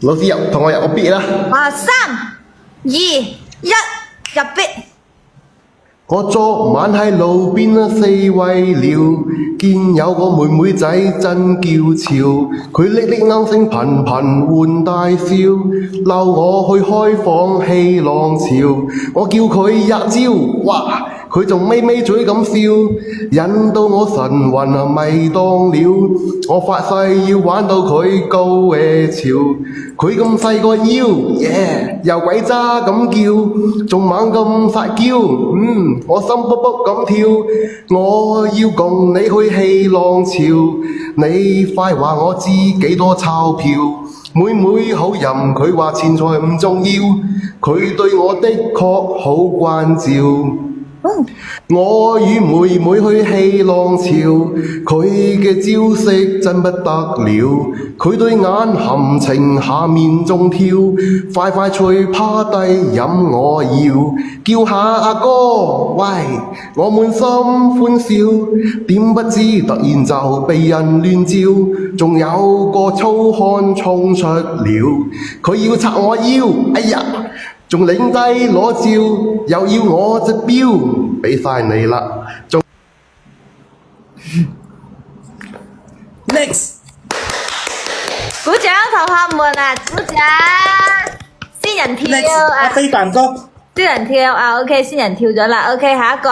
老師入同我入個 beat 啦。3、2、1，入 beat。我昨晚喺路邊四圍聊，見有個妹妹仔真嬌俏，佢叻叻啱聲頻頻換大笑，鬧我去開房氣浪潮，我叫佢一招，哇！佢仲咪咪嘴咁笑，引到我神魂迷當了。我發誓要玩到佢高潮，佢咁細個腰，又鬼渣咁叫，仲猛咁撒嬌，我心卜卜咁跳。我要共你去氣浪潮，你快話我知幾多鈔票。妹妹好淫，佢話錢財唔重要，佢對我的確好關照。我與妹妹去氣浪潮，佢嘅招式真不得了，佢對眼含情下面仲跳，快快脆趴低飲我要，叫下阿哥，喂，我滿心歡笑，點不知突然就被人亂照，仲有個粗漢衝出了，佢要拆我腰，哎呀！仲領低攞照，又要我隻錶，俾晒你啦。Next，鼓掌，同學們啊，鼓掌！仙人跳 阿飛凡哥。仙人跳啊 ，OK， 仙人跳咗啦 ，OK， 下一個。